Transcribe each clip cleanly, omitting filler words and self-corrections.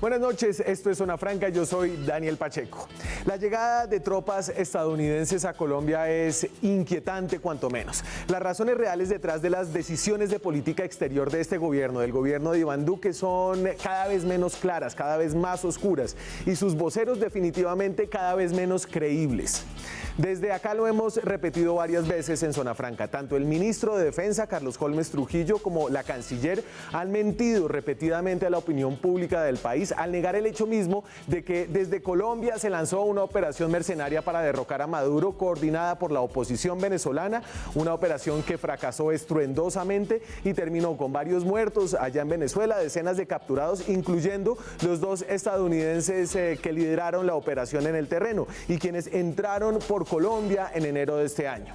Buenas noches, esto es Zona Franca, yo soy Daniel Pacheco. La llegada de tropas estadounidenses a Colombia es inquietante cuanto menos. Las razones reales detrás de las decisiones de política exterior de este gobierno, del gobierno de Iván Duque, son cada vez menos claras, cada vez más oscuras y sus voceros definitivamente cada vez menos creíbles. Desde acá lo hemos repetido varias veces en Zona Franca. Tanto el ministro de Defensa, Carlos Holmes Trujillo, como la canciller han mentido repetidamente a la opinión pública del país al negar el hecho mismo de que desde Colombia se lanzó una operación mercenaria para derrocar a Maduro, coordinada por la oposición venezolana, una operación que fracasó estruendosamente y terminó con varios muertos allá en Venezuela, decenas de capturados, incluyendo los dos estadounidenses que lideraron la operación en el terreno y quienes entraron por Colombia en enero de este año.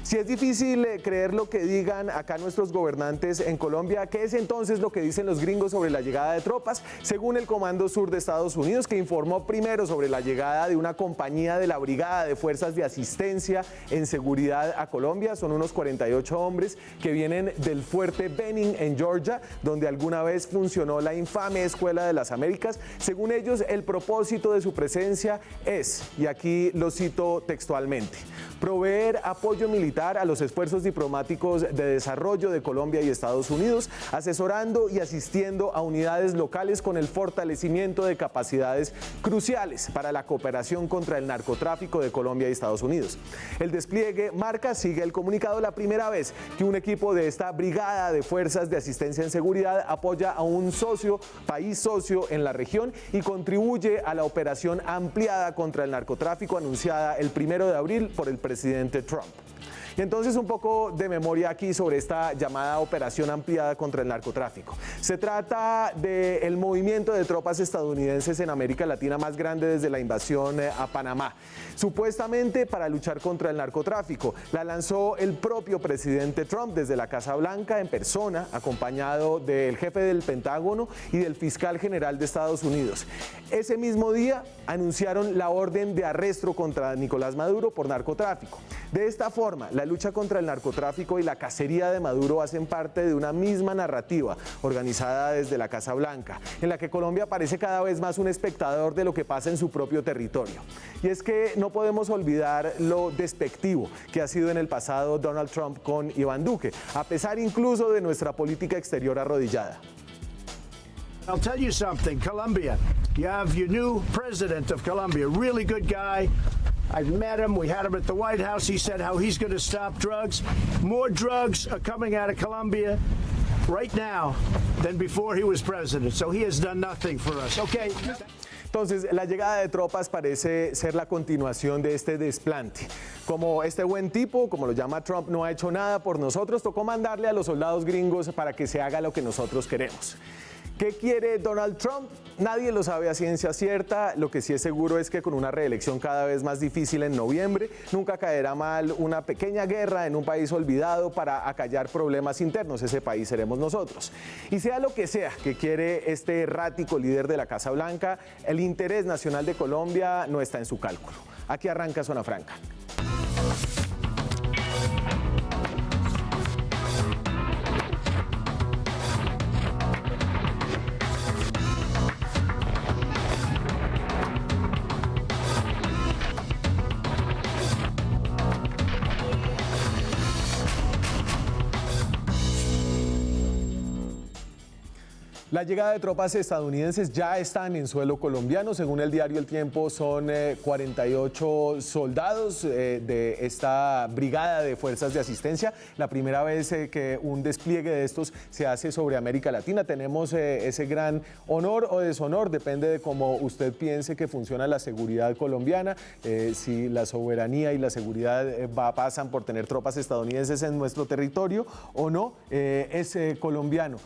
Si es difícil creer lo que digan acá nuestros gobernantes en Colombia, ¿qué es entonces lo que dicen los gringos sobre la llegada de tropas? Según el Comando Sur de Estados Unidos, que informó primero sobre la llegada de una compañía de la Brigada de Fuerzas de Asistencia en Seguridad a Colombia, son unos 48 hombres que vienen del fuerte Benning en Georgia, donde alguna vez funcionó la infame Escuela de las Américas. Según ellos, el propósito de su presencia es, y aquí lo cito textualmente, proveer apoyo militar a los esfuerzos diplomáticos de desarrollo de Colombia y Estados Unidos, asesorando y asistiendo a unidades locales con el fortalecimiento de capacidades cruciales para la cooperación contra el narcotráfico de Colombia y Estados Unidos. El despliegue marca, sigue el comunicado, la primera vez que un equipo de esta Brigada de Fuerzas de Asistencia en Seguridad apoya a un país socio en la región y contribuye a la operación ampliada contra el narcotráfico anunciada el 1 de abril por el presidente Trump. Y entonces un poco de memoria aquí sobre esta llamada operación ampliada contra el narcotráfico. Se trata del movimiento de tropas estadounidenses en América Latina más grande desde la invasión a Panamá, supuestamente para luchar contra el narcotráfico. La lanzó el propio presidente Trump desde la Casa Blanca en persona, acompañado del jefe del Pentágono y del fiscal general de Estados Unidos. Ese mismo día anunciaron la orden de arresto contra Nicolás Maduro por narcotráfico. De esta forma, la lucha contra el narcotráfico y la cacería de Maduro hacen parte de una misma narrativa organizada desde la Casa Blanca, en la que Colombia parece cada vez más un espectador de lo que pasa en su propio territorio. Y es que no podemos olvidar lo despectivo que ha sido en el pasado Donald Trump con Iván Duque, a pesar incluso de nuestra política exterior arrodillada. I'll tell you something, Colombia, you have your new president of Colombia, really good guy. I've met him. We had him at the White House. He said how he's going to stop drugs. More drugs are coming out of Colombia right now than before he was president. So he has done nothing for us. Okay. Entonces, la llegada de tropas parece ser la continuación de este desplante. Como este buen tipo, como lo llama Trump, no ha hecho nada por nosotros, tocó mandarle a los soldados gringos para que se haga lo que nosotros queremos. ¿Qué quiere Donald Trump? Nadie lo sabe a ciencia cierta. Lo que sí es seguro es que con una reelección cada vez más difícil en noviembre, nunca caerá mal una pequeña guerra en un país olvidado para acallar problemas internos. Ese país seremos nosotros. Y sea lo que sea que quiere este errático líder de la Casa Blanca, el interés nacional de Colombia no está en su cálculo. Aquí arranca Zona Franca. La llegada de tropas estadounidenses ya están en suelo colombiano. Según el diario El Tiempo, son 48 soldados de esta Brigada de Fuerzas de Asistencia. La primera vez que un despliegue de estos se hace sobre América Latina. Tenemos ese gran honor o deshonor, depende de cómo usted piense que funciona la seguridad colombiana, si la soberanía y la seguridad pasan por tener tropas estadounidenses en nuestro territorio o no, es colombiano.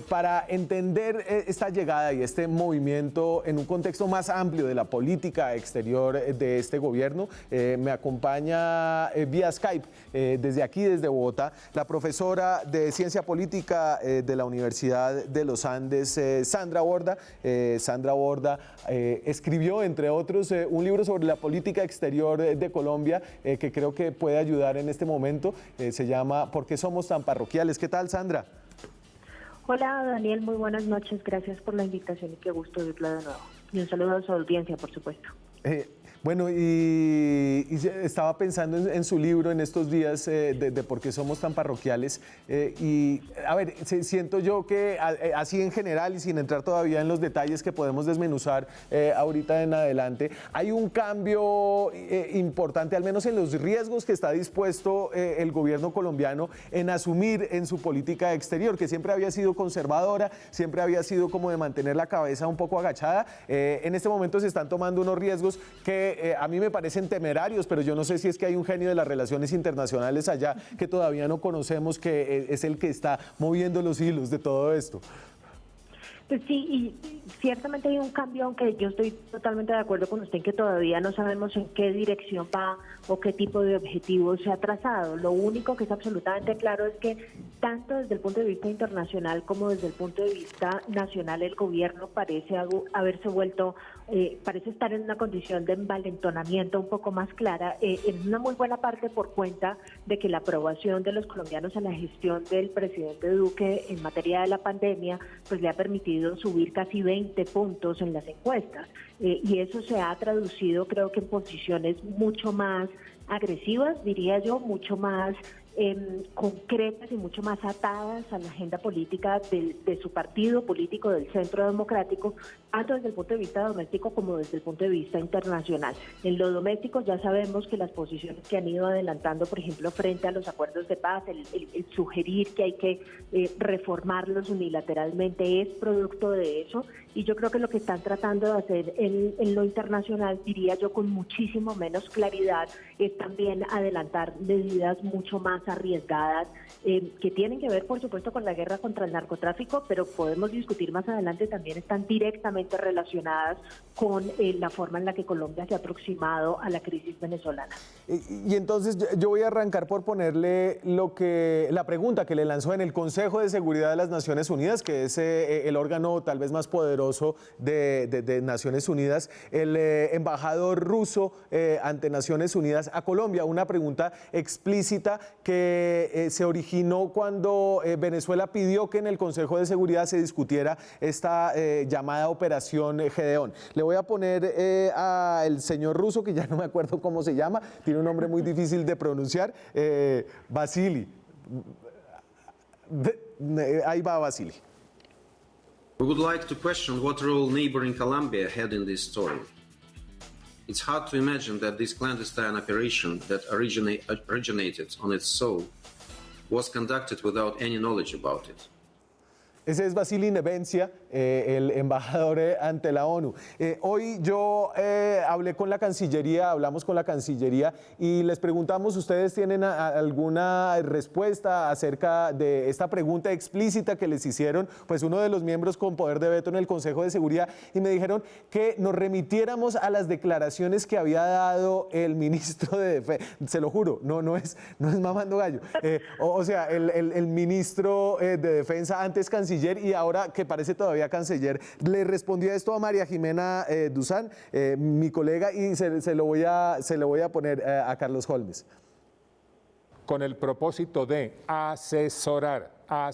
Para entender esta llegada y este movimiento en un contexto más amplio de la política exterior de este gobierno, me acompaña vía Skype desde aquí, desde Bogotá, la profesora de Ciencia Política de la Universidad de los Andes, Sandra Borda. Sandra Borda escribió, entre otros, un libro sobre la política exterior de Colombia que creo que puede ayudar en este momento. Se llama ¿Por qué somos tan parroquiales? ¿Qué tal, Sandra? Hola Daniel, muy buenas noches, gracias por la invitación y qué gusto verla de nuevo. Y un saludo a su audiencia, por supuesto. Bueno, y estaba pensando en su libro en estos días de por qué somos tan parroquiales. Y a ver, siento yo que así en general y sin entrar todavía en los detalles que podemos desmenuzar ahorita en adelante, hay un cambio importante, al menos en los riesgos que está dispuesto el gobierno colombiano en asumir en su política exterior, que siempre había sido conservadora, siempre había sido como de mantener la cabeza un poco agachada. En este momento se están tomando unos riesgos que a mí me parecen temerarios, pero yo no sé si es que hay un genio de las relaciones internacionales allá que todavía no conocemos, que es el que está moviendo los hilos de todo esto. Pues sí, y ciertamente hay un cambio, aunque yo estoy totalmente de acuerdo con usted en que todavía no sabemos en qué dirección va o qué tipo de objetivos se ha trazado. Lo único que es absolutamente claro es que tanto desde el punto de vista internacional como desde el punto de vista nacional el gobierno parece haberse vuelto, parece estar en una condición de envalentonamiento un poco más clara, en una muy buena parte por cuenta de que la aprobación de los colombianos a la gestión del presidente Duque en materia de la pandemia pues le ha permitido subir casi 20 puntos en las encuestas y eso se ha traducido creo que en posiciones mucho más agresivas, diría yo, mucho más concretas y mucho más atadas a la agenda política de su partido político del Centro Democrático, tanto desde el punto de vista doméstico como desde el punto de vista internacional. En lo doméstico ya sabemos que las posiciones que han ido adelantando, por ejemplo, frente a los acuerdos de paz, el sugerir que hay que reformarlos unilateralmente es producto de eso, y yo creo que lo que están tratando de hacer en lo internacional, diría yo con muchísimo menos claridad, es también adelantar medidas mucho más arriesgadas que tienen que ver, por supuesto, con la guerra contra el narcotráfico, pero podemos discutir más adelante, también están directamente relacionadas con la forma en la que Colombia se ha aproximado a la crisis venezolana. Y entonces yo voy a arrancar por ponerle la pregunta que le lanzó en el Consejo de Seguridad de las Naciones Unidas, que es el órgano tal vez más poderoso de Naciones Unidas, el embajador ruso ante Naciones Unidas a Colombia. Una pregunta explícita que se originó cuando Venezuela pidió que en el Consejo de Seguridad se discutiera esta llamada Operación Gedeón. Le voy a poner al señor ruso, que ya no me acuerdo cómo se llama, tiene un nombre muy difícil de pronunciar, Vasily. Ahí va Vasily. We would like to question what role neighboring Colombia had in this story. It's hard to imagine that this clandestine operation that originated on its soul was conducted without any knowledge about it. Ese es Vasily Nevencia, el embajador ante la ONU. Hoy yo hablamos con la Cancillería y les preguntamos, ¿ustedes tienen alguna respuesta acerca de esta pregunta explícita que les hicieron? Pues uno de los miembros con poder de veto en el Consejo de Seguridad, y me dijeron que nos remitiéramos a las declaraciones que había dado el ministro de Defensa. Se lo juro, no es mamando gallo. O sea, el ministro de Defensa, antes canciller y ahora que parece todavía canciller, le respondió esto a María Jimena Duzán, mi colega, y se lo voy a poner a Carlos Holmes. Con el propósito de asesorar a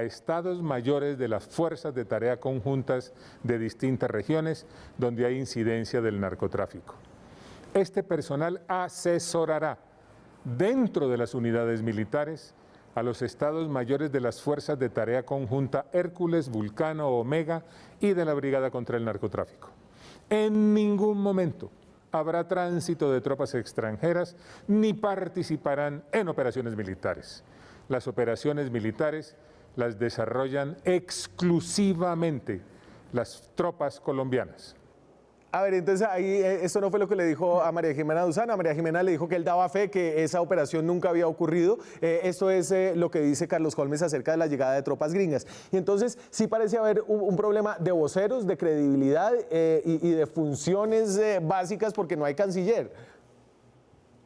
estados mayores de las fuerzas de tarea conjuntas de distintas regiones donde hay incidencia del narcotráfico. Este personal asesorará dentro de las unidades militares a los estados mayores de las fuerzas de tarea conjunta Hércules, Vulcano, Omega y de la Brigada contra el Narcotráfico. En ningún momento habrá tránsito de tropas extranjeras ni participarán en operaciones militares. Las operaciones militares las desarrollan exclusivamente las tropas colombianas. A ver, entonces ahí esto no fue lo que le dijo a María Jimena Duzán. A María Jimena le dijo que él daba fe que esa operación nunca había ocurrido. Esto es lo que dice Carlos Holmes acerca de la llegada de tropas gringas. Y entonces sí parece haber un problema de voceros, de credibilidad y de funciones básicas porque no hay canciller.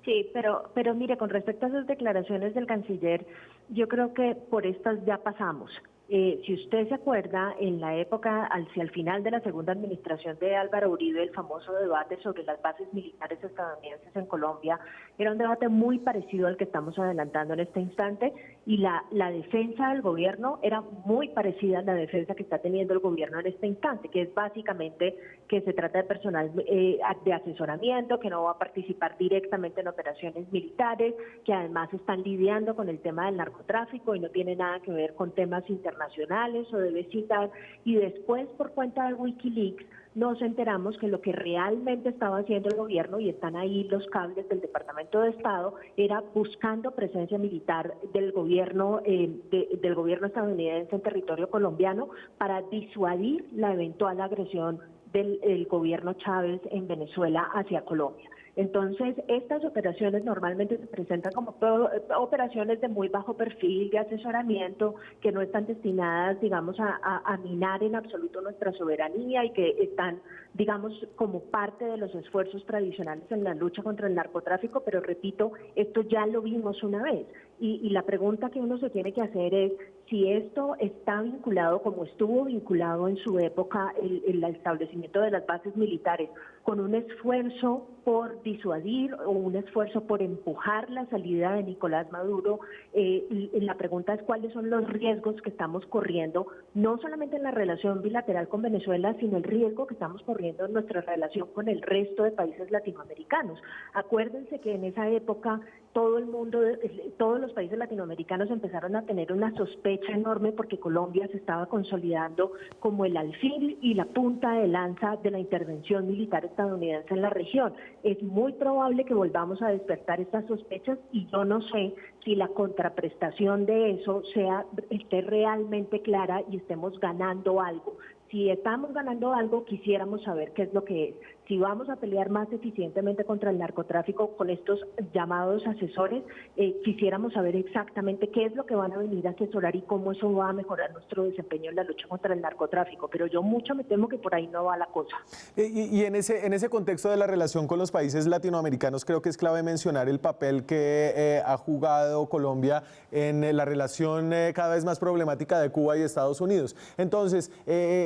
Sí, pero mire, con respecto a esas declaraciones del canciller, yo creo que por estas ya pasamos. Si usted se acuerda, en la época, hacia el final de la segunda administración de Álvaro Uribe, el famoso debate sobre las bases militares estadounidenses en Colombia, era un debate muy parecido al que estamos adelantando en este instante, y la defensa del gobierno era muy parecida a la defensa que está teniendo el gobierno en este instante, que es básicamente que se trata de personal de asesoramiento, que no va a participar directamente en operaciones militares, que además están lidiando con el tema del narcotráfico y no tiene nada que ver con temas internacionales o de vecindad. Y después, por cuenta de Wikileaks, nos enteramos que lo que realmente estaba haciendo el gobierno, y están ahí los cables del Departamento de Estado, era buscando presencia militar del gobierno estadounidense en territorio colombiano para disuadir la eventual agresión del gobierno Chávez en Venezuela hacia Colombia. Entonces, estas operaciones normalmente se presentan como operaciones de muy bajo perfil, de asesoramiento, que no están destinadas, digamos, a minar en absoluto nuestra soberanía y que están, digamos, como parte de los esfuerzos tradicionales en la lucha contra el narcotráfico, pero repito, esto ya lo vimos una vez. Y la pregunta que uno se tiene que hacer es si esto está vinculado, como estuvo vinculado en su época, el establecimiento de las bases militares, con un esfuerzo por disuadir o un esfuerzo por empujar la salida de Nicolás Maduro. La pregunta es cuáles son los riesgos que estamos corriendo, no solamente en la relación bilateral con Venezuela, sino el riesgo que estamos corriendo en nuestra relación con el resto de países latinoamericanos. Acuérdense que en esa época todo el mundo, todos los países latinoamericanos empezaron a tener una sospecha enorme porque Colombia se estaba consolidando como el alfil y la punta de lanza de la intervención militar estadounidense en la región. Es muy probable que volvamos a despertar estas sospechas y yo no sé si la contraprestación de eso esté realmente clara y estemos ganando algo. Si estamos ganando algo, quisiéramos saber qué es lo que es. Si vamos a pelear más eficientemente contra el narcotráfico con estos llamados asesores, quisiéramos saber exactamente qué es lo que van a venir a asesorar y cómo eso va a mejorar nuestro desempeño en la lucha contra el narcotráfico. Pero yo mucho me temo que por ahí no va la cosa. Y en ese contexto de la relación con los países latinoamericanos, creo que es clave mencionar el papel que ha jugado Colombia en la relación cada vez más problemática de Cuba y Estados Unidos. Entonces,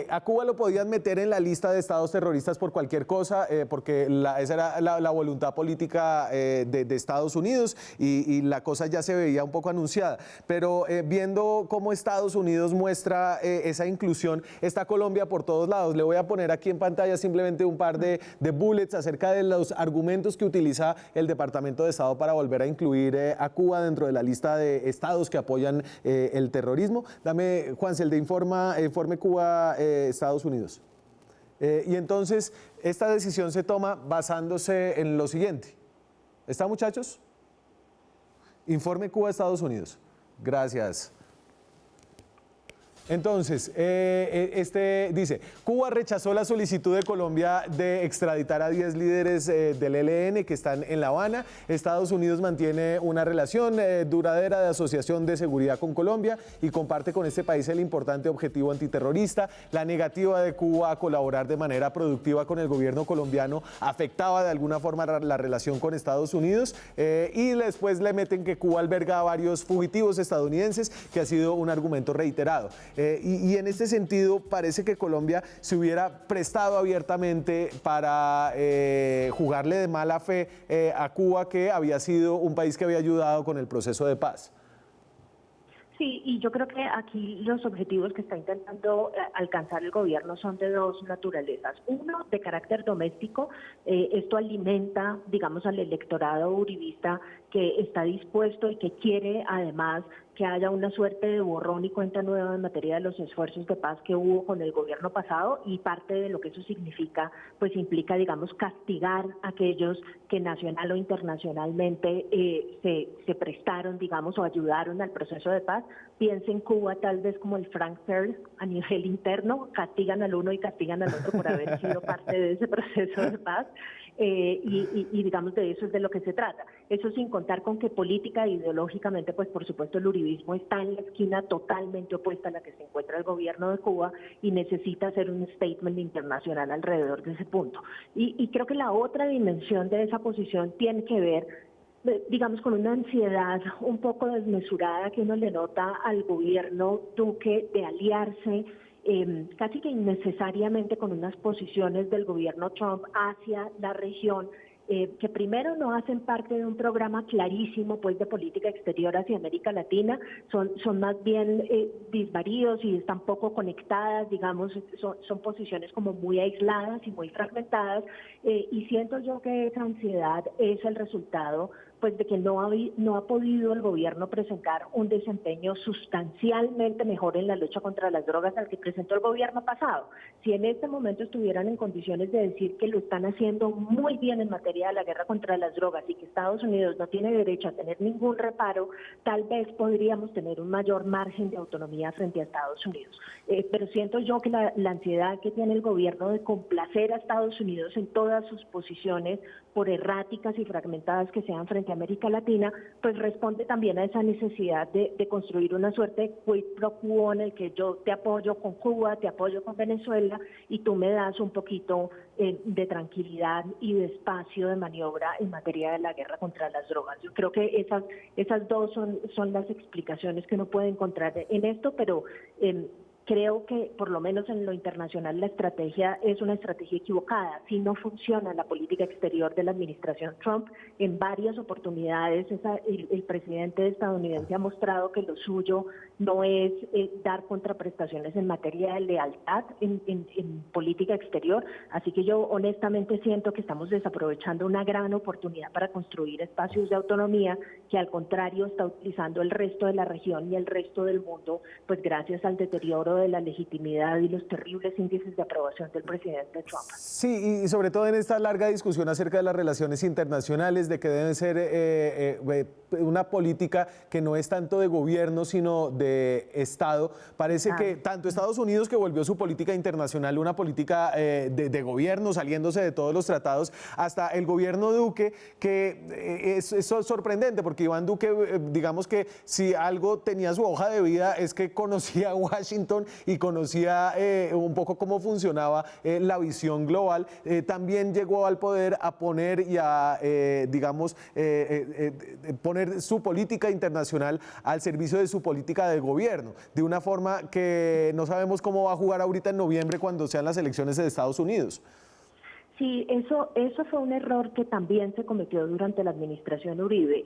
a Cuba lo podían meter en la lista de estados terroristas por cualquier cosa, porque esa era la voluntad política de Estados Unidos y la cosa ya se veía un poco anunciada. Pero viendo cómo Estados Unidos muestra esa inclusión, está Colombia por todos lados. Le voy a poner aquí en pantalla simplemente un par de bullets acerca de los argumentos que utiliza el Departamento de Estado para volver a incluir a Cuba dentro de la lista de estados que apoyan el terrorismo. Dame, Juancel, de Informe Cuba, Estados Unidos. Y entonces, esta decisión se toma basándose en lo siguiente. ¿Está, muchachos? Informe Cuba, Estados Unidos. Gracias. Entonces, dice, Cuba rechazó la solicitud de Colombia de extraditar a 10 líderes del ELN que están en La Habana. Estados Unidos mantiene una relación duradera de asociación de seguridad con Colombia y comparte con este país el importante objetivo antiterrorista. La negativa de Cuba a colaborar de manera productiva con el gobierno colombiano afectaba de alguna forma la relación con Estados Unidos y después le meten que Cuba alberga a varios fugitivos estadounidenses, que ha sido un argumento reiterado. Y en este sentido parece que Colombia se hubiera prestado abiertamente para jugarle de mala fe a Cuba, que había sido un país que había ayudado con el proceso de paz. Sí, y yo creo que aquí los objetivos que está intentando alcanzar el gobierno son de dos naturalezas. Uno, de carácter doméstico. Esto alimenta, digamos, al electorado uribista que está dispuesto y que quiere además que haya una suerte de borrón y cuenta nueva en materia de los esfuerzos de paz que hubo con el gobierno pasado, y parte de lo que eso significa, pues implica, digamos, castigar a aquellos que nacional o internacionalmente se prestaron, digamos, o ayudaron al proceso de paz. Piensa en Cuba tal vez como el Frankfurt a nivel interno, castigan al uno y castigan al otro por haber sido parte de ese proceso de paz. Y digamos de eso es de lo que se trata. Eso sin contar con que política e ideológicamente, pues por supuesto el uribismo está en la esquina totalmente opuesta a la que se encuentra el gobierno de Cuba y necesita hacer un statement internacional alrededor de ese punto. Y creo que la otra dimensión de esa posición tiene que ver, digamos, con una ansiedad un poco desmesurada que uno le nota al gobierno Duque de aliarse casi que innecesariamente con unas posiciones del gobierno Trump hacia la región, que primero no hacen parte de un programa clarísimo pues de política exterior hacia América Latina, son más bien disvaríos y están poco conectadas, digamos, son posiciones como muy aisladas y muy fragmentadas, y siento yo que esa ansiedad es el resultado pues de que no ha podido el gobierno presentar un desempeño sustancialmente mejor en la lucha contra las drogas al que presentó el gobierno pasado. Si en este momento estuvieran en condiciones de decir que lo están haciendo muy bien en materia de la guerra contra las drogas y que Estados Unidos no tiene derecho a tener ningún reparo, tal vez podríamos tener un mayor margen de autonomía frente a Estados Unidos. Pero siento yo que la ansiedad que tiene el gobierno de complacer a Estados Unidos en todas sus posiciones, por erráticas y fragmentadas que sean frente a América Latina, pues responde también a esa necesidad de construir una suerte de quid pro quo en el que yo te apoyo con Cuba, te apoyo con Venezuela y tú me das un poquito de tranquilidad y de espacio de maniobra en materia de la guerra contra las drogas. Yo creo que esas dos son las explicaciones que uno puede encontrar en esto, pero creo que por lo menos en lo internacional la estrategia es una estrategia equivocada. Si no funciona la política exterior de la administración Trump, en varias oportunidades el presidente estadounidense ha mostrado que lo suyo no es dar contraprestaciones en materia de lealtad en política exterior. Así que yo honestamente siento que estamos desaprovechando una gran oportunidad para construir espacios de autonomía que al contrario está utilizando el resto de la región y el resto del mundo, pues gracias al deterioro de la legitimidad y los terribles índices de aprobación del presidente Trump. Sí, y sobre todo en esta larga discusión acerca de las relaciones internacionales, de que deben ser una política que no es tanto de gobierno, sino de Estado. Parece que tanto Estados Unidos, que volvió su política internacional una política de gobierno, saliéndose de todos los tratados, hasta el gobierno de Duque, que es sorprendente, porque Iván Duque, digamos que si algo tenía su hoja de vida, es que conocía a Washington y conocía un poco cómo funcionaba la visión global. También llegó al poder a poner y a, poner su política internacional al servicio de su política de gobierno, de una forma que no sabemos cómo va a jugar ahorita en noviembre cuando sean las elecciones de Estados Unidos. Sí, eso fue un error que también se cometió durante la administración Uribe.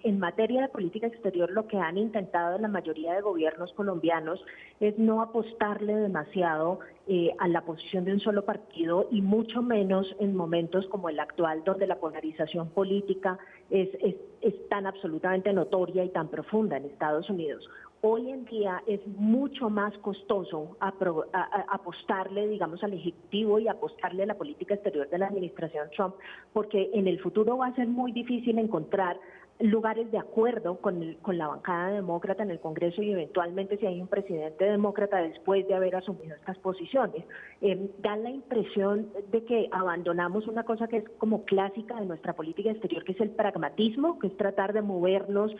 En materia de política exterior, lo que han intentado la mayoría de gobiernos colombianos es no apostarle demasiado a la posición de un solo partido y mucho menos en momentos como el actual, donde la polarización política es tan absolutamente notoria y tan profunda en Estados Unidos. Hoy en día es mucho más costoso apostarle, digamos, al Ejecutivo y apostarle a la política exterior de la administración Trump, porque en el futuro va a ser muy difícil encontrar lugares de acuerdo con la bancada demócrata en el Congreso y eventualmente si hay un presidente demócrata después de haber asumido estas posiciones. Da la impresión de que abandonamos una cosa que es como clásica de nuestra política exterior, que es el pragmatismo, que es tratar de movernos,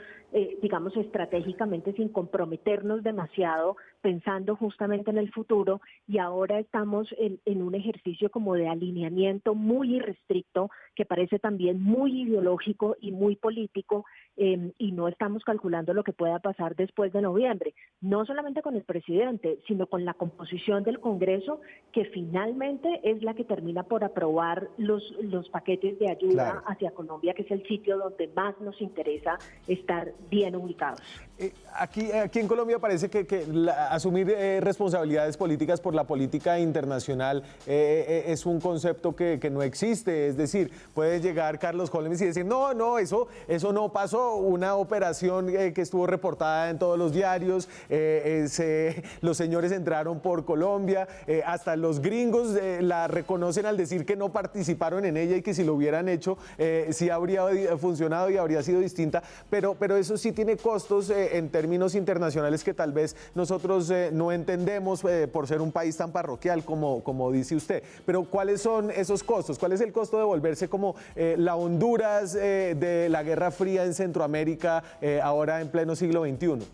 digamos, estratégicamente sin comprometernos demasiado, pensando justamente en el futuro, y ahora estamos en un ejercicio como de alineamiento muy irrestricto, que parece también muy ideológico y muy político, y no estamos calculando lo que pueda pasar después de noviembre, no solamente con el presidente, sino con la composición del Congreso, que finalmente es la que termina por aprobar los paquetes de ayuda hacia Colombia, que es el sitio donde más nos interesa estar bien ubicados. Aquí en Colombia parece que asumir responsabilidades políticas por la política internacional es un concepto que no existe. Es decir, puede llegar Carlos Holmes y decir, no, eso no pasó. Una operación que estuvo reportada en todos los diarios, los señores entraron por Colombia, hasta los gringos la reconocen al decir que no participaron en ella y que si lo hubieran hecho sí habría funcionado y habría sido distinta, pero eso sí tiene costos en términos internacionales que tal vez nosotros no entendemos por ser un país tan parroquial como dice usted. Pero ¿cuáles son esos costos? ¿Cuál es el costo de volverse como la Honduras de la Guerra Fría en Centroamérica ahora en pleno siglo XXI?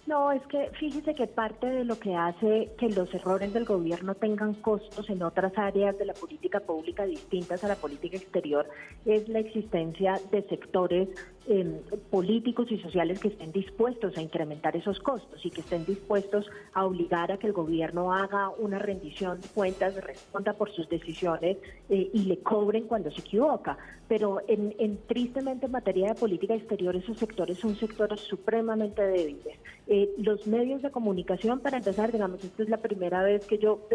No, es que fíjese que parte de lo que hace que los errores del gobierno tengan costos en otras áreas de la política pública distintas a la política exterior es la existencia de sectores políticos y sociales que estén dispuestos a incrementar esos costos y que estén dispuestos a obligar a que el gobierno haga una rendición de cuentas, responda por sus decisiones y le cobren cuando se equivoca. Pero tristemente en materia de política exterior esos sectores son sectores supremamente débiles. Los medios de comunicación, para empezar, digamos, esta es la primera vez que yo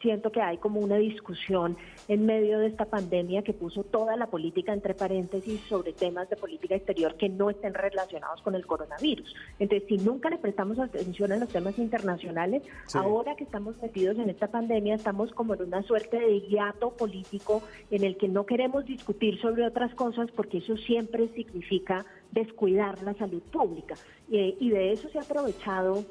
siento que hay como una discusión en medio de esta pandemia que puso toda la política entre paréntesis sobre temas de política exterior que no estén relacionados con el coronavirus. Entonces, si nunca le prestamos atención a los temas internacionales, ahora que estamos metidos en esta pandemia, estamos como en una suerte de hiato político en el que no queremos discutir sobre otras cosas porque eso siempre significa descuidar la salud pública. Y de eso se ha aprovechado,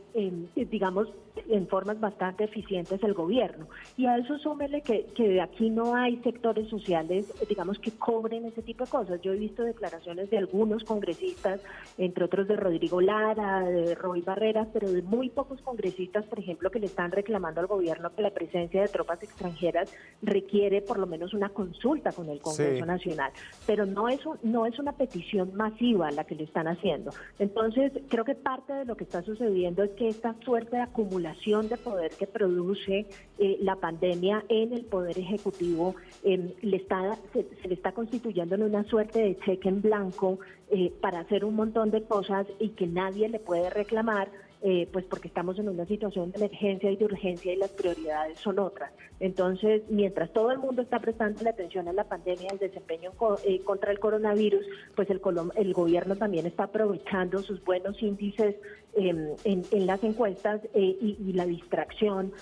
digamos, en formas bastante eficientes el gobierno. Y a eso súmele que de aquí no hay sectores sociales, digamos, que cobren ese tipo de cosas. Yo he visto declaraciones de algunos congresistas, entre otros de Rodrigo Lara, de Roy Barreras, pero de muy pocos congresistas, por ejemplo, que le están reclamando al gobierno que la presencia de tropas extranjeras requiere por lo menos una consulta con el Congreso Nacional. Pero no es una petición masiva la que le están haciendo. Entonces, creo que parte de lo que está sucediendo es que esta suerte de acumulación de poder que produce la pandemia en el Poder Ejecutivo se le está constituyendo en una suerte de cheque en blanco para hacer un montón de cosas y que nadie le puede reclamar, pues porque estamos en una situación de emergencia y de urgencia y las prioridades son otras. Entonces, mientras todo el mundo está prestando la atención a la pandemia, al desempeño contra el coronavirus, pues el gobierno también está aprovechando sus buenos índices en las encuestas y la distracción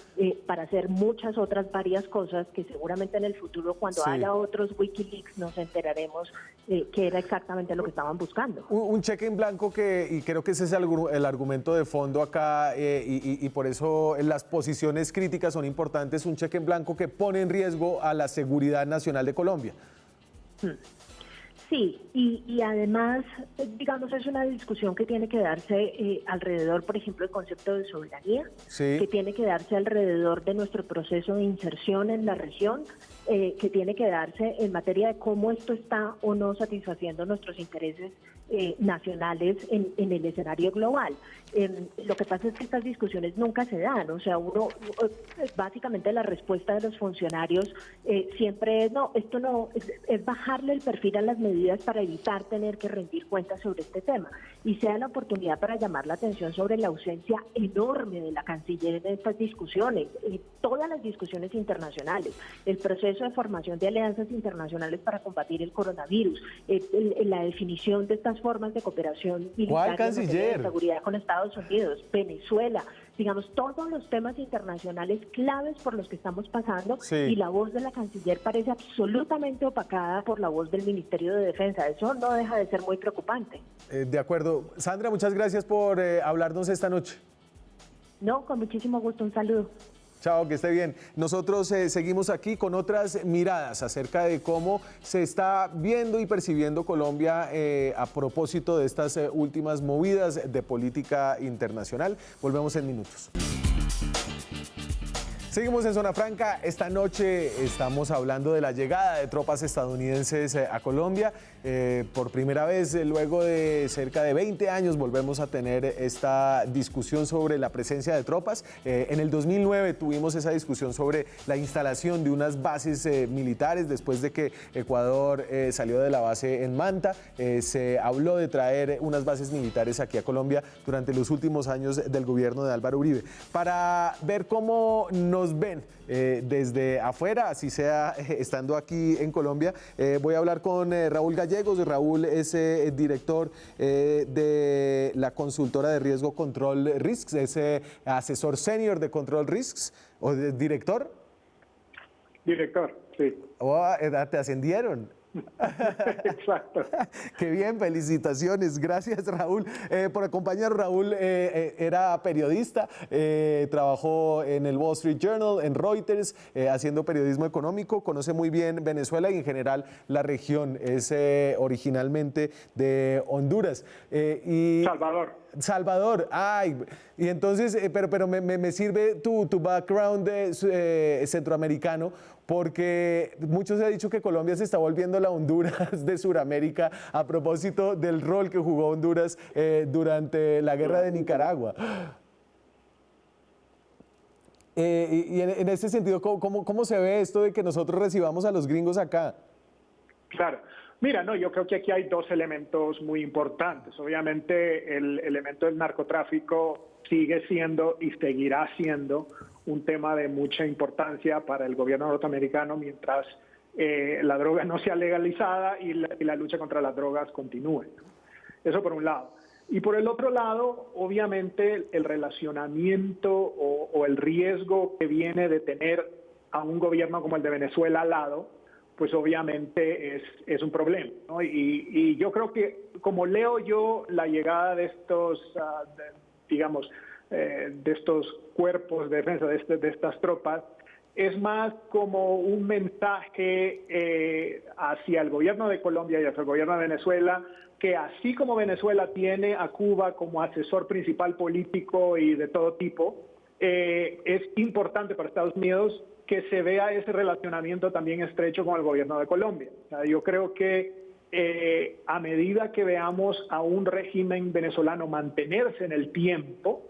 para hacer muchas otras varias cosas que seguramente en el futuro, cuando haya otros Wikileaks, nos enteraremos que era exactamente lo que estaban buscando. Un cheque en blanco y creo que ese es el argumento de fondo acá y por eso las posiciones críticas son importantes, un cheque en blanco que pone en riesgo a la seguridad nacional de Colombia. Sí, y además, digamos, es una discusión que tiene que darse alrededor, por ejemplo, del concepto de soberanía, que tiene que darse alrededor de nuestro proceso de inserción en la región, que tiene que darse en materia de cómo esto está o no satisfaciendo nuestros intereses nacionales en el escenario global. Lo que pasa es que estas discusiones nunca se dan, o sea, básicamente la respuesta de los funcionarios siempre es, no, esto no, es bajarle el perfil a las medidas para evitar tener que rendir cuentas sobre este tema, y sea la oportunidad para llamar la atención sobre la ausencia enorme de la canciller en estas discusiones, todas las discusiones internacionales, el proceso de formación de alianzas internacionales para combatir el coronavirus, la definición de estas formas de cooperación militar y de seguridad con Estados Unidos, Venezuela, digamos, todos los temas internacionales claves por los que estamos pasando, y la voz de la canciller parece absolutamente opacada por la voz del Ministerio de Defensa. Eso no deja de ser muy preocupante. De acuerdo. Sandra, muchas gracias por hablarnos esta noche. No, con muchísimo gusto. Un saludo. Chao, que esté bien. Nosotros seguimos aquí con otras miradas acerca de cómo se está viendo y percibiendo Colombia a propósito de estas últimas movidas de política internacional. Volvemos en minutos. Seguimos en Zona Franca. Esta noche estamos hablando de la llegada de tropas estadounidenses a Colombia. Por primera vez, luego de cerca de 20 años, volvemos a tener esta discusión sobre la presencia de tropas. En el 2009 tuvimos esa discusión sobre la instalación de unas bases militares después de que Ecuador salió de la base en Manta. Se habló de traer unas bases militares aquí a Colombia durante los últimos años del gobierno de Álvaro Uribe. Para ver cómo nos ven desde afuera, así sea estando aquí en Colombia, voy a hablar con Raúl Gallegos. Raúl es director de la consultora de riesgo Control Risks, es asesor senior de Control Risks, o director. Director, sí. Oh, ¿te ascendieron? Exacto. Qué bien, felicitaciones. Gracias, Raúl, por acompañarnos. Raúl era periodista, trabajó en el Wall Street Journal, en Reuters, haciendo periodismo económico, conoce muy bien Venezuela y en general la región, es originalmente de Honduras. Salvador, ay, y entonces, pero me sirve tu background centroamericano, porque muchos han dicho que Colombia se está volviendo la Honduras de Sudamérica a propósito del rol que jugó Honduras durante la guerra de Nicaragua. Y en ese sentido, ¿cómo se ve esto de que nosotros recibamos a los gringos acá? Claro. Mira, no, yo creo que aquí hay dos elementos muy importantes. Obviamente el elemento del narcotráfico sigue siendo y seguirá siendo un tema de mucha importancia para el gobierno norteamericano mientras la droga no sea legalizada y la lucha contra las drogas continúe. Eso por un lado. Y por el otro lado, obviamente el relacionamiento o el riesgo que viene de tener a un gobierno como el de Venezuela al lado, pues obviamente es un problema, ¿no? Y yo creo que, como leo yo la llegada de estos, de estos cuerpos de defensa, de estas tropas, es más como un mensaje hacia el gobierno de Colombia y hacia el gobierno de Venezuela, que así como Venezuela tiene a Cuba como asesor principal político y de todo tipo, es importante para Estados Unidos que se vea ese relacionamiento también estrecho con el gobierno de Colombia. O sea, yo creo que a medida que veamos a un régimen venezolano mantenerse en el tiempo,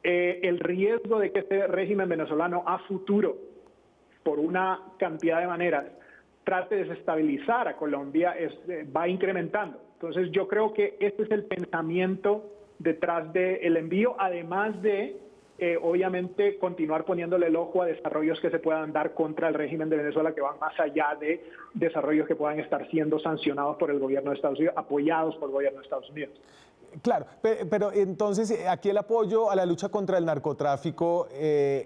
el riesgo de que este régimen venezolano a futuro, por una cantidad de maneras, trate de desestabilizar a Colombia va incrementando. Entonces yo creo que este es el pensamiento detrás del envío, además de obviamente continuar poniéndole el ojo a desarrollos que se puedan dar contra el régimen de Venezuela, que van más allá de desarrollos que puedan estar siendo sancionados por el gobierno de Estados Unidos, apoyados por el gobierno de Estados Unidos. Claro, pero entonces aquí el apoyo a la lucha contra el narcotráfico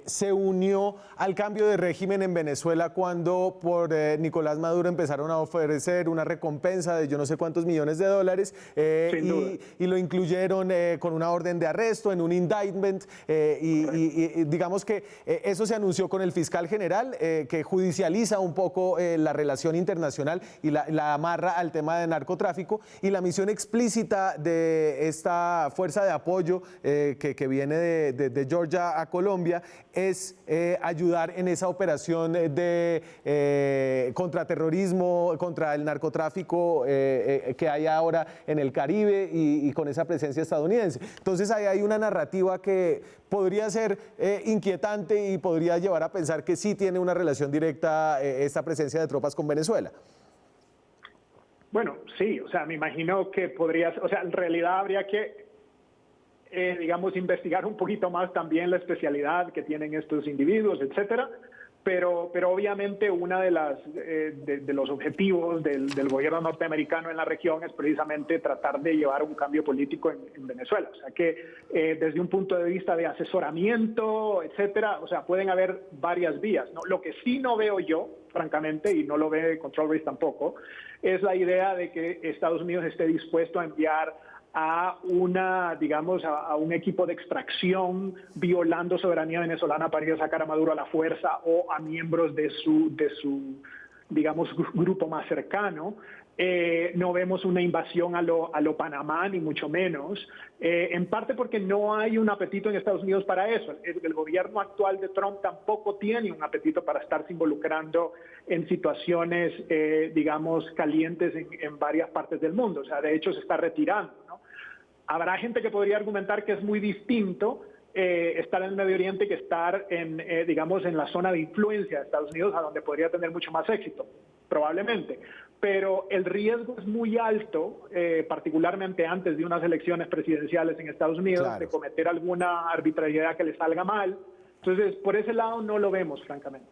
se unió al cambio de régimen en Venezuela cuando por Nicolás Maduro empezaron a ofrecer una recompensa de yo no sé cuántos millones de dólares y lo incluyeron con una orden de arresto en un indictment y digamos que eso se anunció con el fiscal general que judicializa un poco la relación internacional y la amarra al tema de narcotráfico, y la misión explícita de esta fuerza de apoyo que viene de Georgia a Colombia es ayudar en esa operación de contraterrorismo, contra el narcotráfico que hay ahora en el Caribe y con esa presencia estadounidense. Entonces ahí hay una narrativa que podría ser inquietante y podría llevar a pensar que sí tiene una relación directa esta presencia de tropas con Venezuela. Bueno, sí, o sea, me imagino que podría, o sea, en realidad habría que, digamos, investigar un poquito más también la especialidad que tienen estos individuos, etcétera, pero obviamente una de los objetivos del gobierno norteamericano en la región es precisamente tratar de llevar un cambio político en Venezuela, o sea que desde un punto de vista de asesoramiento, etcétera, o sea, pueden haber varias vías, ¿no? Lo que sí no veo yo, francamente, y no lo ve Control Risks tampoco, es la idea de que Estados Unidos esté dispuesto a enviar a a un equipo de extracción violando soberanía venezolana para ir a sacar a Maduro a la fuerza o a miembros de su digamos, grupo más cercano. No vemos una invasión a lo Panamá, ni mucho menos, en parte porque no hay un apetito en Estados Unidos para eso. El gobierno actual de Trump tampoco tiene un apetito para estarse involucrando en situaciones, digamos, calientes en varias partes del mundo. O sea, de hecho se está retirando, ¿no? Habrá gente que podría argumentar que es muy distinto estar en el Medio Oriente que estar digamos, en la zona de influencia de Estados Unidos, a donde podría tener mucho más éxito, probablemente. Pero el riesgo es muy alto, particularmente antes de unas elecciones presidenciales en Estados Unidos, claro, de cometer alguna arbitrariedad que le salga mal. Entonces, por ese lado no lo vemos, francamente.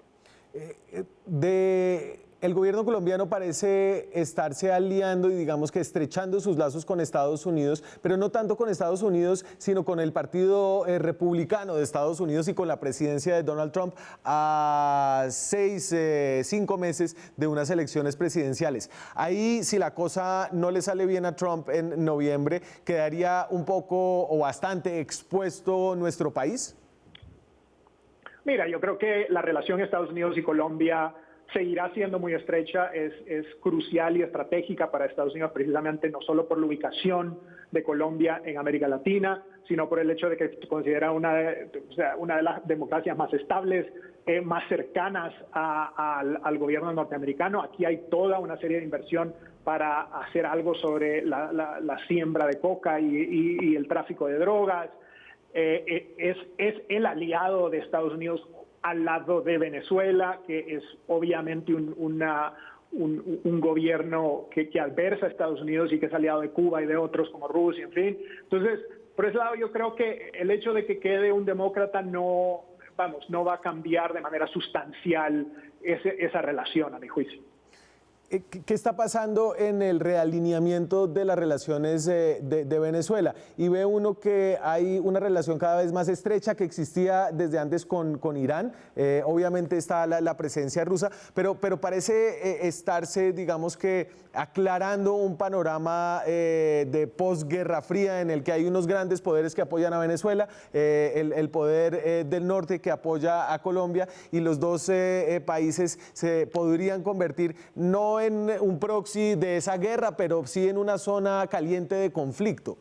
El gobierno colombiano parece estarse aliando y digamos que estrechando sus lazos con Estados Unidos, pero no tanto con Estados Unidos, sino con el Partido Republicano de Estados Unidos y con la presidencia de Donald Trump a 5 meses de unas elecciones presidenciales. Ahí, si la cosa no le sale bien a Trump en noviembre, ¿quedaría un poco o bastante expuesto nuestro país? Mira, yo creo que la relación Estados Unidos y Colombia seguirá siendo muy estrecha, es crucial y estratégica para Estados Unidos, precisamente no solo por la ubicación de Colombia en América Latina, sino por el hecho de que se considera una de las democracias más estables, más cercanas al gobierno norteamericano. Aquí hay toda una serie de inversión para hacer algo sobre la siembra de coca y el tráfico de drogas. Es el aliado de Estados Unidos al lado de Venezuela, que es obviamente un gobierno que adversa a Estados Unidos y que es aliado de Cuba y de otros como Rusia, en fin. Entonces, por ese lado yo creo que el hecho de que quede un demócrata no va a cambiar de manera sustancial esa relación, a mi juicio. ¿Qué está pasando en el realineamiento de las relaciones de Venezuela? Y ve uno que hay una relación cada vez más estrecha que existía desde antes con Irán. Obviamente está la presencia rusa, pero parece estarse, digamos que, aclarando un panorama de posguerra fría en el que hay unos grandes poderes que apoyan a Venezuela, el poder del norte que apoya a Colombia, y los dos países se podrían convertir no en un proxy de esa guerra, pero sí en una zona caliente de conflicto.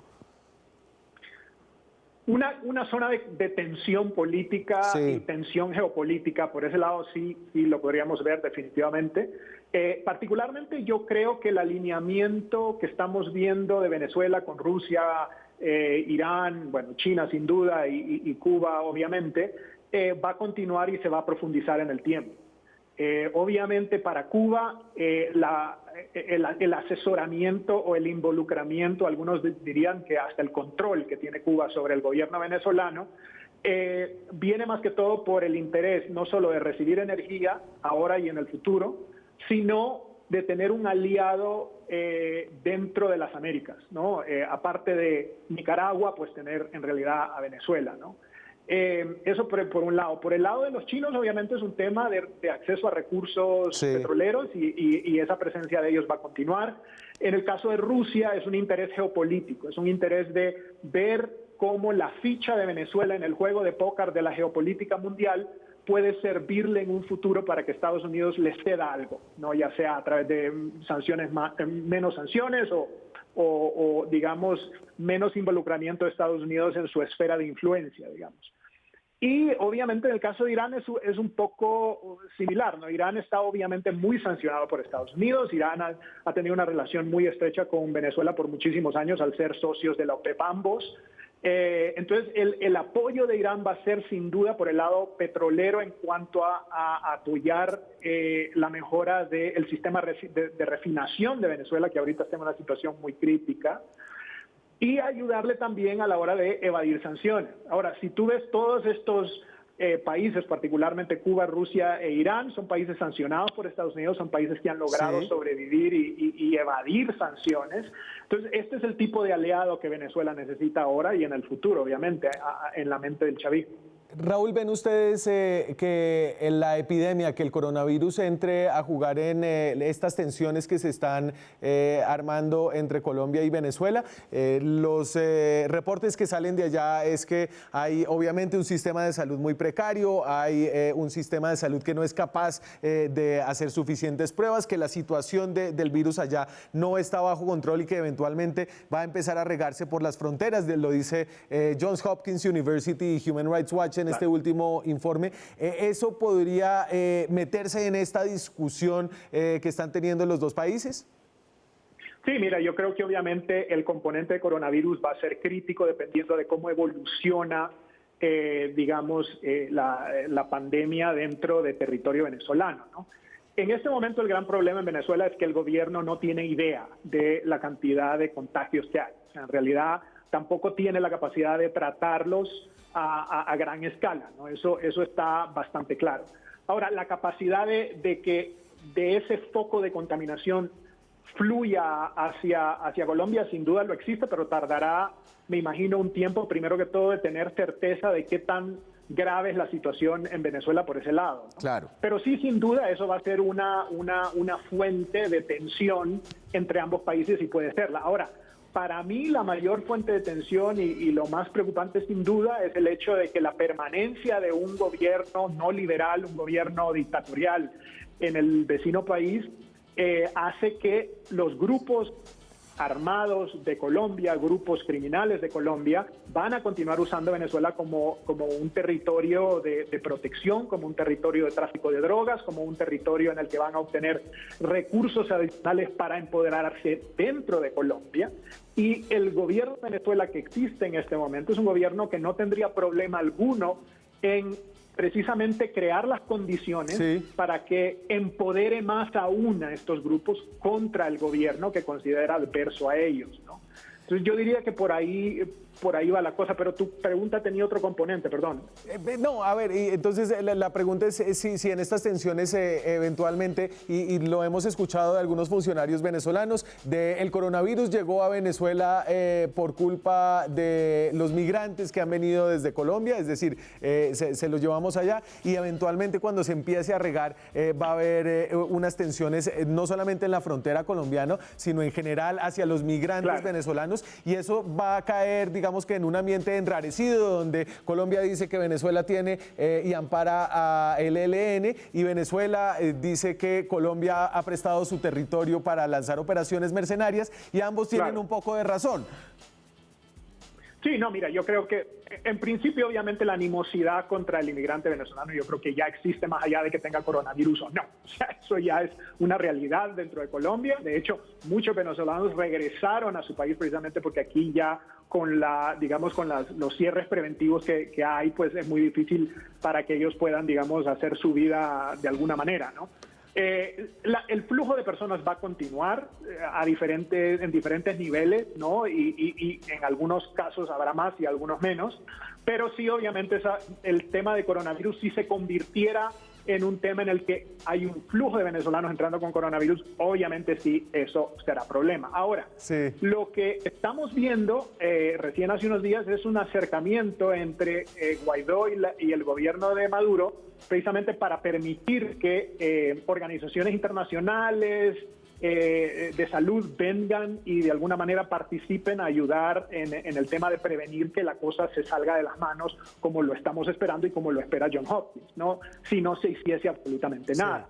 Una zona de tensión política y tensión geopolítica, por ese lado sí lo podríamos ver definitivamente. Particularmente yo creo que el alineamiento que estamos viendo de Venezuela con Rusia, Irán, bueno, China sin duda y Cuba obviamente, va a continuar y se va a profundizar en el tiempo. Obviamente para Cuba el asesoramiento o el involucramiento, algunos dirían que hasta el control que tiene Cuba sobre el gobierno venezolano, viene más que todo por el interés no solo de recibir energía ahora y en el futuro, sino de tener un aliado dentro de las Américas, ¿no? Aparte de Nicaragua, pues tener en realidad a Venezuela, ¿no? Eso por un lado. Por el lado de los chinos, obviamente es un tema de acceso a recursos petroleros y esa presencia de ellos va a continuar. En el caso de Rusia es un interés geopolítico, es un interés de ver cómo la ficha de Venezuela en el juego de póker de la geopolítica mundial puede servirle en un futuro para que Estados Unidos les ceda algo, ¿no? Ya sea a través de sanciones menos sanciones o digamos, menos involucramiento de Estados Unidos en su esfera de influencia, digamos. Y obviamente en el caso de Irán es un poco similar, ¿no? Irán está obviamente muy sancionado por Estados Unidos. Irán ha tenido una relación muy estrecha con Venezuela por muchísimos años al ser socios de la OPEP ambos. Entonces el apoyo de Irán va a ser sin duda por el lado petrolero en cuanto a apoyar la mejora del sistema de refinación de Venezuela, que ahorita está en una situación muy crítica, y ayudarle también a la hora de evadir sanciones. Ahora, si tú ves todos estos países, particularmente Cuba, Rusia e Irán, son países sancionados por Estados Unidos, son países que han logrado sobrevivir y evadir sanciones. Entonces, este es el tipo de aliado que Venezuela necesita ahora y en el futuro, obviamente, en la mente del chavismo. Raúl, ¿ven ustedes que en la epidemia, que el coronavirus entre a jugar en estas tensiones que se están armando entre Colombia y Venezuela? Los reportes que salen de allá es que hay obviamente un sistema de salud muy precario, hay un sistema de salud que no es capaz de hacer suficientes pruebas, que la situación del virus allá no está bajo control y que eventualmente va a empezar a regarse por las fronteras, lo dice Johns Hopkins University y Human Rights Watch en este último informe. ¿Eso podría meterse en esta discusión que están teniendo los dos países? Sí, mira, yo creo que obviamente el componente de coronavirus va a ser crítico dependiendo de cómo evoluciona, digamos, la pandemia dentro de territorio venezolano, ¿no? En este momento el gran problema en Venezuela es que el gobierno no tiene idea de la cantidad de contagios que hay. O sea, en realidad tampoco tiene la capacidad de tratarlos a gran escala, ¿no? Eso está bastante claro. Ahora, la capacidad de que de ese foco de contaminación fluya hacia Colombia, sin duda lo existe, pero tardará, me imagino, un tiempo, primero que todo, de tener certeza de qué tan grave es la situación en Venezuela por ese lado, ¿no? Claro. Pero sí, sin duda, eso va a ser una fuente de tensión entre ambos países y puede serla. Ahora, para mí la mayor fuente de tensión y lo más preocupante sin duda es el hecho de que la permanencia de un gobierno no liberal, un gobierno dictatorial en el vecino país hace que los grupos armados de Colombia, grupos criminales de Colombia, van a continuar usando Venezuela como un territorio de protección, como un territorio de tráfico de drogas, como un territorio en el que van a obtener recursos adicionales para empoderarse dentro de Colombia. Y el gobierno de Venezuela que existe en este momento es un gobierno que no tendría problema alguno en precisamente crear las condiciones para que empodere más aún a estos grupos contra el gobierno que considera adverso a ellos, ¿no? Entonces yo diría que por ahí va la cosa, pero tu pregunta tenía otro componente, perdón. No, a ver, y entonces la pregunta es si en estas tensiones eventualmente, y lo hemos escuchado de algunos funcionarios venezolanos, el coronavirus llegó a Venezuela por culpa de los migrantes que han venido desde Colombia, es decir, se los llevamos allá, y eventualmente cuando se empiece a regar va a haber unas tensiones no solamente en la frontera colombiana, sino en general hacia los migrantes venezolanos, y eso va a caer, digamos, que en un ambiente enrarecido donde Colombia dice que Venezuela tiene y ampara al ELN y Venezuela dice que Colombia ha prestado su territorio para lanzar operaciones mercenarias y ambos tienen un poco de razón. Sí, no, mira, yo creo que en principio obviamente la animosidad contra el inmigrante venezolano yo creo que ya existe más allá de que tenga coronavirus o no. O sea, eso ya es una realidad dentro de Colombia. De hecho, muchos venezolanos regresaron a su país precisamente porque aquí ya con los cierres preventivos que hay, pues es muy difícil para que ellos puedan, digamos, hacer su vida de alguna manera, ¿no? El flujo de personas va a continuar en diferentes niveles, ¿no? Y en algunos casos habrá más y algunos menos, pero sí, obviamente, el tema de coronavirus, si se convirtiera en un tema en el que hay un flujo de venezolanos entrando con coronavirus, obviamente sí, eso será problema. Ahora, lo que estamos viendo recién hace unos días es un acercamiento entre Guaidó y el gobierno de Maduro, precisamente para permitir que organizaciones internacionales de salud vengan y de alguna manera participen a ayudar en el tema de prevenir que la cosa se salga de las manos como lo estamos esperando y como lo espera John Hopkins, ¿no? Si no se hiciese absolutamente nada.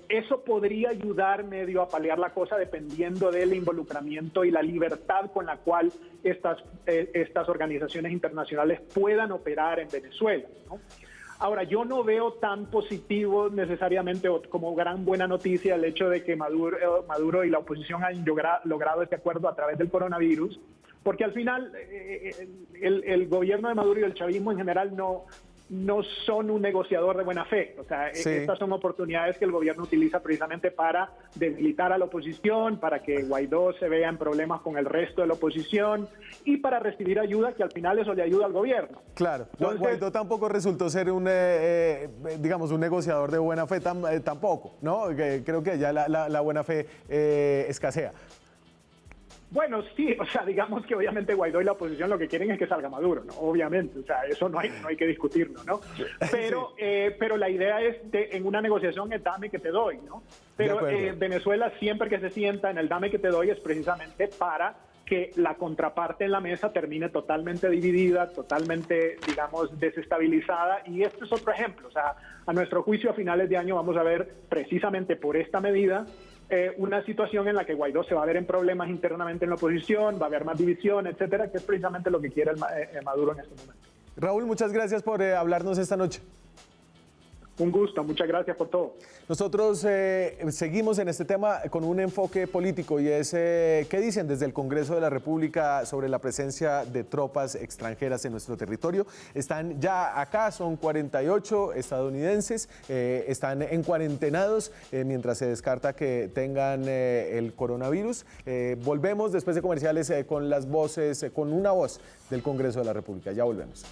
Eso podría ayudar medio a paliar la cosa dependiendo del involucramiento y la libertad con la cual estas organizaciones internacionales puedan operar en Venezuela, ¿no? Ahora, yo no veo tan positivo necesariamente como gran buena noticia el hecho de que Maduro y la oposición han logrado este acuerdo a través del coronavirus, porque al final el gobierno de Maduro y el chavismo en general no son un negociador de buena fe. O sea, estas son oportunidades que el gobierno utiliza precisamente para debilitar a la oposición, para que Guaidó se vea en problemas con el resto de la oposición y para recibir ayuda, que al final eso le ayuda al gobierno. Claro, entonces, Guaidó tampoco resultó ser un negociador de buena fe tampoco, ¿no? Creo que ya la buena fe escasea. Bueno, sí, o sea, digamos que obviamente Guaidó y la oposición lo que quieren es que salga Maduro, ¿no? Obviamente, o sea, eso no hay que discutirlo, ¿no? Pero la idea es en una negociación es dame que te doy, ¿no? Pero Venezuela siempre que se sienta en el dame que te doy es precisamente para que la contraparte en la mesa termine totalmente dividida, totalmente, digamos, desestabilizada. Y este es otro ejemplo. O sea, a nuestro juicio a finales de año vamos a ver precisamente por esta medida una situación en la que Guaidó se va a ver en problemas internamente en la oposición, va a haber más división, etcétera, que es precisamente lo que quiere Maduro en este momento. Raúl, muchas gracias por hablarnos esta noche. Un gusto, muchas gracias por todo. Nosotros seguimos en este tema con un enfoque político y es ¿qué dicen desde el Congreso de la República sobre la presencia de tropas extranjeras en nuestro territorio? Están ya acá, son 48 estadounidenses, están en cuarentenados mientras se descarta que tengan el coronavirus. Volvemos después de comerciales con las voces, con una voz del Congreso de la República. Ya volvemos.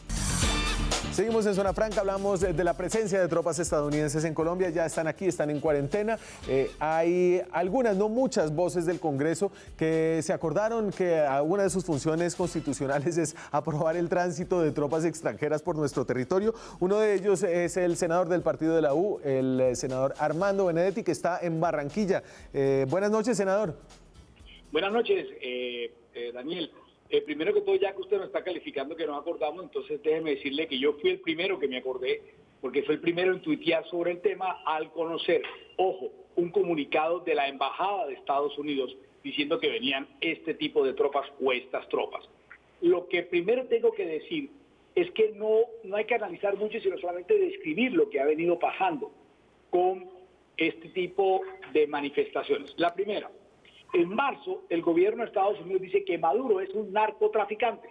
Seguimos en Zona Franca, hablamos de la presencia de tropas estadounidenses en Colombia, ya están aquí, están en cuarentena. Hay algunas, no muchas voces del Congreso que se acordaron que una de sus funciones constitucionales es aprobar el tránsito de tropas extranjeras por nuestro territorio. Uno de ellos es el senador del partido de la U, el senador Armando Benedetti, que está en Barranquilla. Buenas noches, senador. Buenas noches, Daniel. Primero que todo, ya que usted nos está calificando que nos acordamos, entonces déjeme decirle que yo fui el primero que me acordé, porque fue el primero en tuitear sobre el tema al conocer, ojo, un comunicado de la Embajada de Estados Unidos diciendo que venían este tipo de tropas o estas tropas. Lo que primero tengo que decir es que no hay que analizar mucho, sino solamente describir lo que ha venido pasando con este tipo de manifestaciones. La primera, en marzo, el gobierno de Estados Unidos dice que Maduro es un narcotraficante.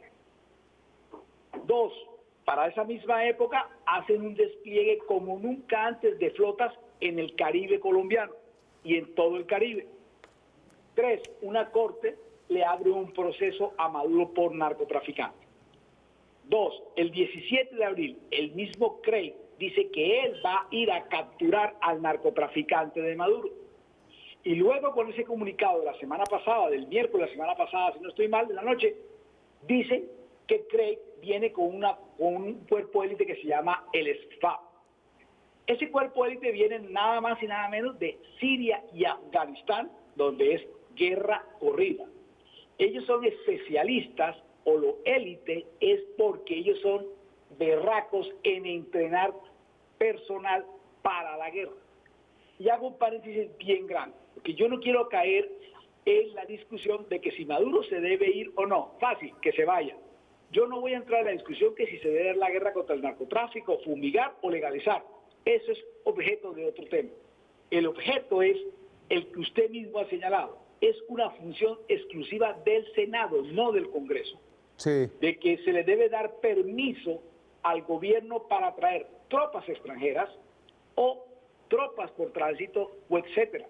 2, para esa misma época hacen un despliegue como nunca antes de flotas en el Caribe colombiano y en todo el Caribe. 3, una corte le abre un proceso a Maduro por narcotraficante. 2, el 17 de abril, el mismo Craig dice que él va a ir a capturar al narcotraficante de Maduro. Y luego con ese comunicado de la semana pasada, del miércoles de la semana pasada, si no estoy mal, de la noche, dicen que Craig viene con un cuerpo élite que se llama el SFAP. Ese cuerpo élite viene nada más y nada menos de Siria y Afganistán, donde es guerra corrida. Ellos son especialistas, o lo élite es porque ellos son berracos en entrenar personal para la guerra. Y hago un paréntesis bien grande, porque yo no quiero caer en la discusión de que si Maduro se debe ir o no. Fácil, que se vaya. Yo no voy a entrar en la discusión que si se debe dar la guerra contra el narcotráfico, fumigar o legalizar. Eso es objeto de otro tema. El objeto es el que usted mismo ha señalado. Es una función exclusiva del Senado, no del Congreso. Sí. De que se le debe dar permiso al gobierno para traer tropas extranjeras o tropas por tránsito o etcétera.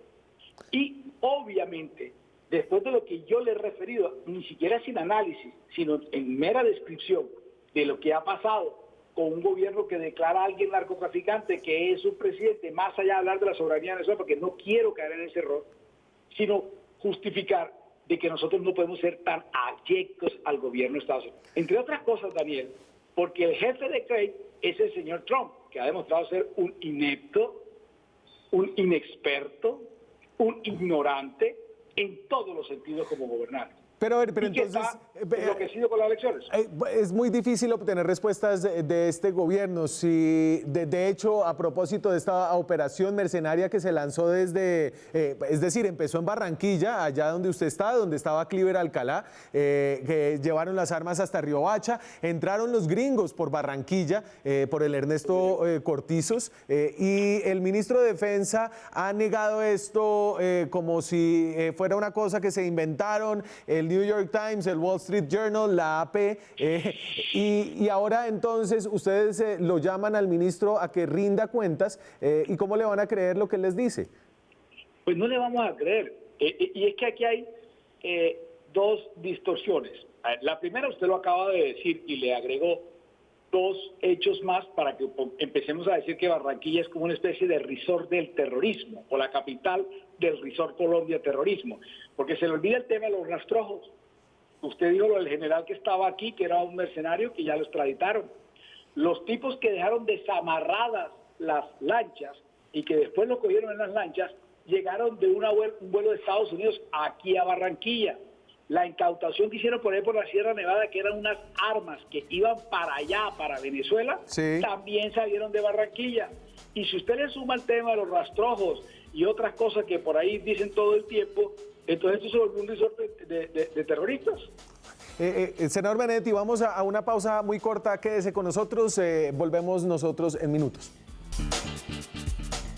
Y obviamente, después de lo que yo le he referido, ni siquiera sin análisis, sino en mera descripción de lo que ha pasado con un gobierno que declara a alguien narcotraficante, que es un presidente, más allá de hablar de la soberanía de Venezuela, porque no quiero caer en ese error, sino justificar de que nosotros no podemos ser tan abyectos al gobierno de Estados Unidos. Entre otras cosas, Daniel, porque el jefe de Craig es el señor Trump, que ha demostrado ser un inepto, un inexperto, un ignorante en todos los sentidos como gobernante. Pero a ver, pero y que entonces está enloquecido con las elecciones. Es muy difícil obtener respuestas de este gobierno. Si de hecho, a propósito de esta operación mercenaria que se lanzó desde, es decir, empezó en Barranquilla, allá donde usted está, donde estaba Cliver Alcalá, que llevaron las armas hasta Riohacha, entraron los gringos por Barranquilla, por el Ernesto Cortizos, y el ministro de Defensa ha negado esto como si fuera una cosa que se inventaron, el New York Times, el Wall Street Journal, la AP, y ahora entonces ustedes lo llaman al ministro a que rinda cuentas, ¿y cómo le van a creer lo que él les dice? Pues no le vamos a creer, y es que aquí hay dos distorsiones. La primera usted lo acaba de decir y le agregó dos hechos más para que empecemos a decir que Barranquilla es como una especie de resort del terrorismo, o la capital del resort Colombia terrorismo, porque se le olvida el tema de los rastrojos. Usted dijo lo del general que estaba aquí, que era un mercenario, que ya lo extraditaron. Los tipos que dejaron desamarradas las lanchas y que después lo cogieron en las lanchas, llegaron de un vuelo de Estados Unidos aquí a Barranquilla. La incautación que hicieron por ahí por la Sierra Nevada, que eran unas armas que iban para allá, para Venezuela, sí, también salieron de Barranquilla. Y si usted le suma el tema de los rastrojos y otras cosas que por ahí dicen todo el tiempo, entonces esto se volvió un resort de terroristas. Senador Benedetti, vamos a una pausa muy corta, quédese con nosotros, volvemos nosotros en minutos.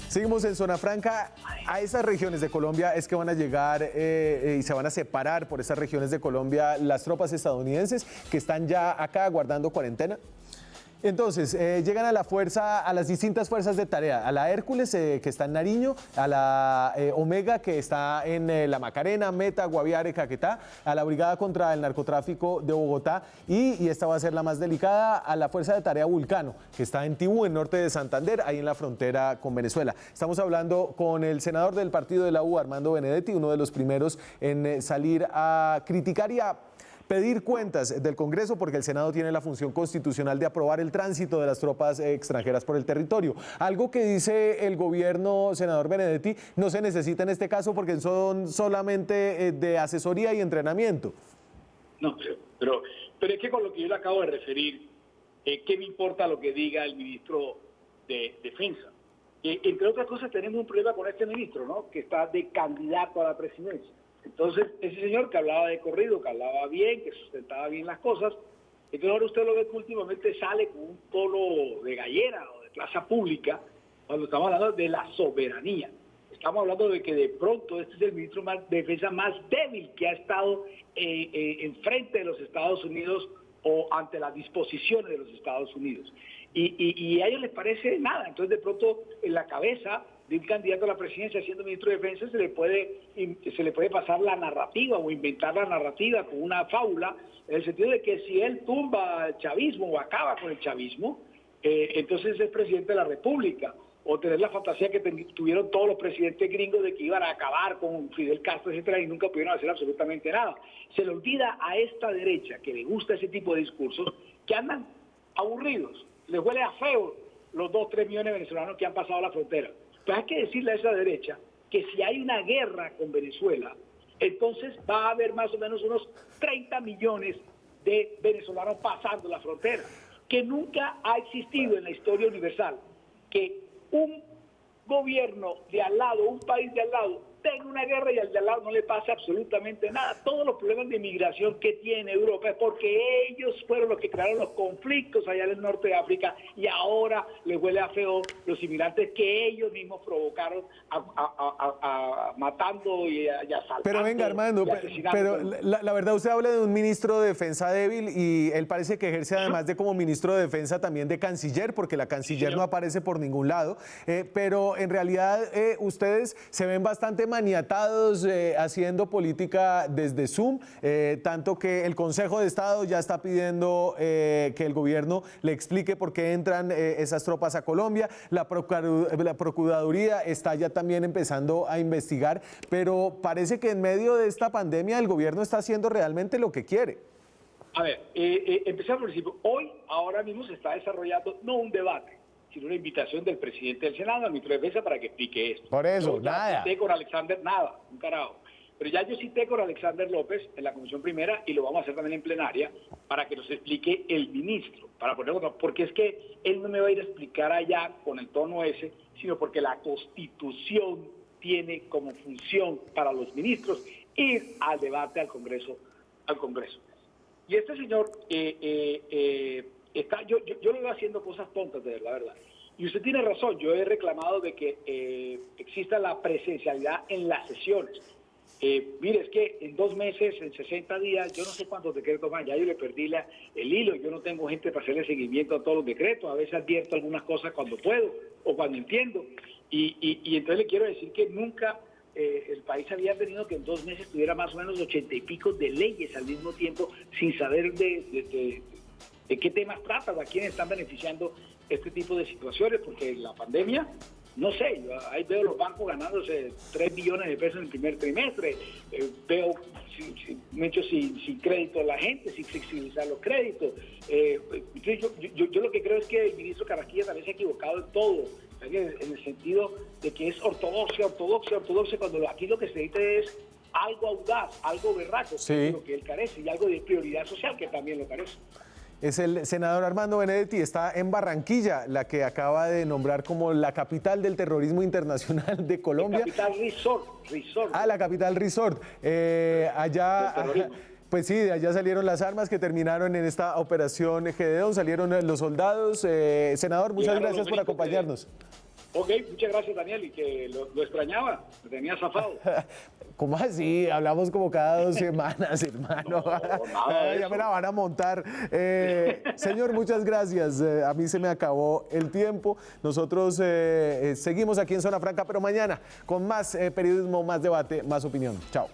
Seguimos en Zona Franca. A esas regiones de Colombia es que van a llegar y se van a separar por esas regiones de Colombia las tropas estadounidenses que están ya acá guardando cuarentena. Entonces, llegan a las distintas fuerzas de tarea, a la Hércules, que está en Nariño, a la Omega, que está en La Macarena, Meta, Guaviare, Caquetá, a la Brigada contra el Narcotráfico de Bogotá y esta va a ser la más delicada, a la Fuerza de Tarea Vulcano, que está en Tibú, en norte de Santander, ahí en la frontera con Venezuela. Estamos hablando con el senador del partido de la U, Armando Benedetti, uno de los primeros en salir a criticar y a pedir cuentas del Congreso porque el Senado tiene la función constitucional de aprobar el tránsito de las tropas extranjeras por el territorio. Algo que dice el gobierno, senador Benedetti, no se necesita en este caso porque son solamente de asesoría y entrenamiento. No, pero es que con lo que yo le acabo de referir, ¿qué me importa lo que diga el ministro de Defensa? Entre otras cosas tenemos un problema con este ministro, ¿no? Que está de candidato a la presidencia. Entonces, ese señor que hablaba de corrido, que hablaba bien, que sustentaba bien las cosas, entonces ahora usted lo ve que últimamente sale con un tono de gallera o de plaza pública cuando estamos hablando de la soberanía. Estamos hablando de que de pronto este es el ministro de Defensa más débil que ha estado enfrente de los Estados Unidos o ante las disposiciones de los Estados Unidos. Y a ellos les parece nada. Entonces, de pronto, en la cabeza de un candidato a la presidencia siendo ministro de Defensa se le puede pasar la narrativa o inventar la narrativa con una fábula, en el sentido de que si él tumba el chavismo o acaba con el chavismo, entonces es presidente de la República. O tener la fantasía que tuvieron todos los presidentes gringos de que iban a acabar con Fidel Castro, etcétera, y nunca pudieron hacer absolutamente nada. Se le olvida a esta derecha, que le gusta ese tipo de discursos, que andan aburridos. Les huele a feo los 2-3 millones de venezolanos que han pasado la frontera. Pues hay que decirle a esa derecha que si hay una guerra con Venezuela, entonces va a haber más o menos unos 30 millones de venezolanos pasando la frontera. Que nunca ha existido en la historia universal que un gobierno de al lado, un país de al lado, tenga una guerra y al de al lado no le pasa absolutamente nada. Todos los problemas de inmigración que tiene Europa es porque ellos fueron los que crearon los conflictos allá en el norte de África y ahora les huele a feo los inmigrantes que ellos mismos provocaron matando y asaltando. Pero venga, Armando, pero la verdad usted habla de un ministro de Defensa débil y él parece que ejerce además de como ministro de Defensa también de canciller, porque la canciller no aparece por ningún lado, pero en realidad ustedes se ven bastante maniatados haciendo política desde Zoom, tanto que el Consejo de Estado ya está pidiendo que el gobierno le explique por qué entran esas tropas a Colombia, la Procuraduría está ya también empezando a investigar, pero parece que en medio de esta pandemia el gobierno está haciendo realmente lo que quiere. A ver, empecemos por el principio. Ahora mismo se está desarrollando no un debate, sino una invitación del presidente del Senado, al ministro de Defensa, para que explique esto. Por eso, yo nada. Cité con Alexander, nada, un carajo. Pero ya yo cité con Alexander López en la Comisión Primera y lo vamos a hacer también en plenaria para que nos explique el ministro, para ponerlo, porque es que él no me va a ir a explicar allá con el tono ese, sino porque la Constitución tiene como función para los ministros ir al debate al Congreso. Y este señor yo le veo haciendo cosas tontas, de verdad. Y usted tiene razón, yo he reclamado de que exista la presencialidad en las sesiones. Mire, es que en 2 meses, en 60 días, yo no sé cuántos decretos van, ya yo le perdí el hilo, yo no tengo gente para hacerle seguimiento a todos los decretos, a veces advierto algunas cosas cuando puedo o cuando entiendo. Y entonces le quiero decir que nunca el país había tenido que en 2 meses tuviera más o menos 80 y pico de leyes al mismo tiempo, sin saber de qué temas tratan, a quiénes están beneficiando este tipo de situaciones, porque la pandemia, no sé, yo ahí veo los bancos ganándose 3 billones de pesos en el primer trimestre, veo mucho sin crédito a la gente, sin flexibilizar los créditos. Yo lo que creo es que el ministro Carrasquilla también se ha equivocado en todo, en el sentido de que es ortodoxia, cuando aquí lo que se necesita es algo audaz, algo berraco, sí, que es lo que él carece, y algo de prioridad social que también lo carece. Es el senador Armando Benedetti, está en Barranquilla, la que acaba de nombrar como la capital del terrorismo internacional de Colombia. La capital resort. Ah, la capital resort. Allá, pues sí, de allá salieron las armas que terminaron en esta operación Gedeón, salieron los soldados. Senador, muchas gracias por acompañarnos. Ok, muchas gracias, Daniel, y que lo extrañaba, me tenía zafado. ¿Cómo así? Hablamos como cada 2 semanas, hermano. Ya me la van a montar. Señor, muchas gracias. A mí se me acabó el tiempo. Nosotros seguimos aquí en Zona Franca, pero mañana con más periodismo, más debate, más opinión. Chao.